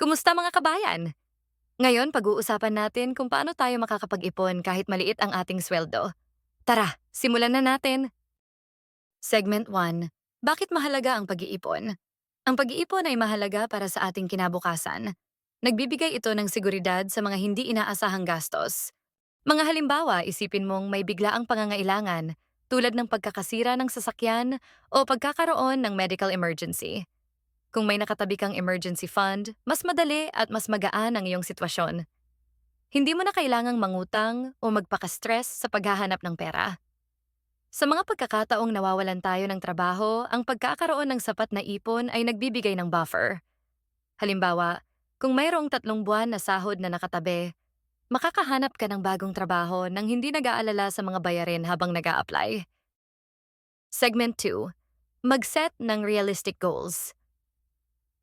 Kumusta mga kabayan? Ngayon pag-uusapan natin kung paano tayo makakapag-ipon kahit maliit ang ating sweldo. Tara, simulan na natin. Segment 1. Bakit mahalaga ang pag-iipon? Ang pag-iipon ay mahalaga para sa ating kinabukasan. Nagbibigay ito ng seguridad sa mga hindi inaasahang gastos. Mga halimbawa, isipin mong may biglaang pangangailangan tulad ng pagkakasira ng sasakyan o pagkakaroon ng medical emergency. Kung may nakatabi kang emergency fund, mas madali at mas magaan ang iyong sitwasyon. Hindi mo na kailangang mangutang o magpaka-stress sa paghahanap ng pera. Sa mga pagkakataong nawawalan tayo ng trabaho, ang pagkakaroon ng sapat na ipon ay nagbibigay ng buffer. Halimbawa, kung mayroong 3 buwan na sahod na nakatabi, makakahanap ka ng bagong trabaho nang hindi nag-aalala sa mga bayarin habang nag-a-apply. Segment 2. Mag-set ng realistic goals.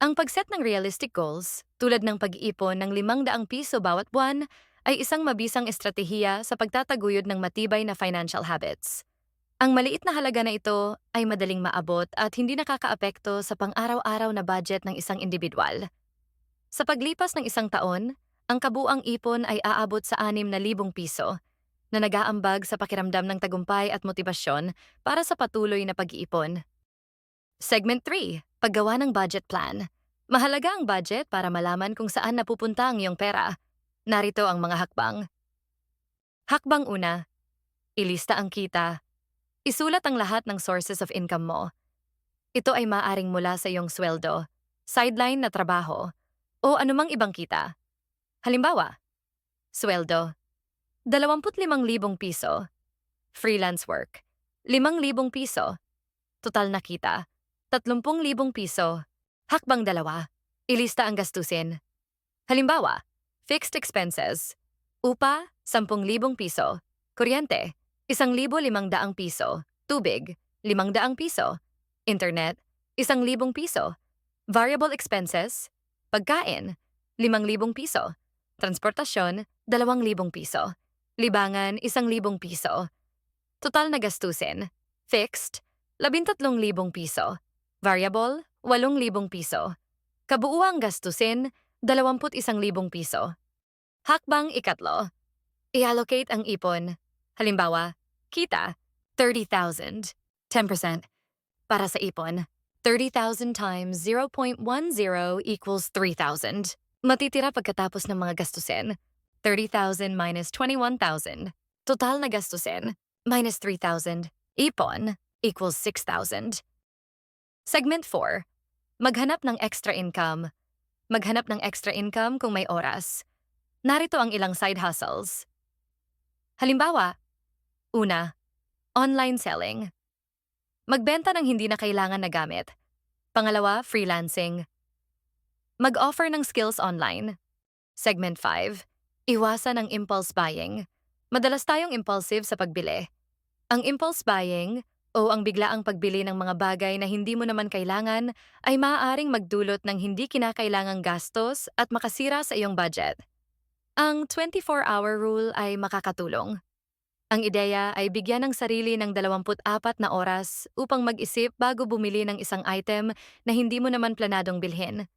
Ang pag-set ng realistic goals, tulad ng pag-iipon ng ₱500 bawat buwan, ay isang mabisang estratehiya sa pagtataguyod ng matibay na financial habits. Ang maliit na halaga na ito ay madaling maabot at hindi nakakaapekto sa pang-araw-araw na budget ng isang individual. Sa paglipas ng isang taon, ang kabuang ipon ay aabot sa ₱6,000 na nag-aambag sa pakiramdam ng tagumpay at motibasyon para sa patuloy na pag-iipon. Segment 3. Paggawa ng budget plan. Mahalaga ang budget para malaman kung saan napupunta ang iyong pera. Narito ang mga hakbang. Hakbang 1. Ilista ang kita. Isulat ang lahat ng sources of income mo. Ito ay maaring mula sa iyong sweldo, sideline na trabaho, o anumang ibang kita. Halimbawa, sweldo, ₱25,000. Freelance work, ₱5,000. Total na kita, ₱30,000. Hakbang 2. Ilista ang gastusin. Halimbawa, fixed expenses. Upa, ₱10,000. Kuryente, ₱1,500. Tubig, ₱500. Internet, ₱1,000. Variable expenses. Pagkain, ₱5,000. Transportasyon, ₱2,000. Libangan, ₱1,000. Total na gastusin. Fixed, ₱13,000. Variable, ₱8,000. Kabuuang gastusin, ₱21,000. Hakbang 3. I-allocate ang ipon. Halimbawa, kita, 30,000. 10%. Para sa ipon, 30,000 times 0.10 equals 3,000. Matitira pagkatapos ng mga gastusin. 30,000 minus 21,000. Total na gastusin, minus 3,000. Ipon equals 6,000. Segment 4. Maghanap ng extra income. Maghanap ng extra income kung may oras. Narito ang ilang side hustles. Halimbawa, 1. Online selling. Magbenta ng hindi na kailangan na gamit. Pangalawa, freelancing. Mag-offer ng skills online. Segment 5. Iwasan ang impulse buying. Madalas tayong impulsive sa pagbili. Ang impulse buying o ang biglaang pagbili ng mga bagay na hindi mo naman kailangan ay maaaring magdulot ng hindi kinakailangang gastos at makasira sa iyong budget. Ang 24-hour rule ay makakatulong. Ang ideya ay bigyan ng sarili ng 24 na oras upang mag-isip bago bumili ng isang item na hindi mo naman planadong bilhin.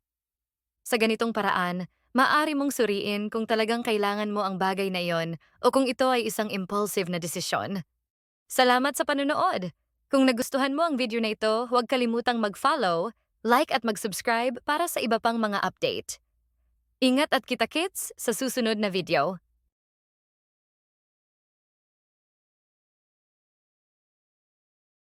Sa ganitong paraan, maaari mong suriin kung talagang kailangan mo ang bagay na iyon o kung ito ay isang impulsive na desisyon. Salamat sa panunood! Kung nagustuhan mo ang video na ito, huwag kalimutang mag-follow, like at mag-subscribe para sa iba pang mga update. Ingat at kita-kits sa susunod na video.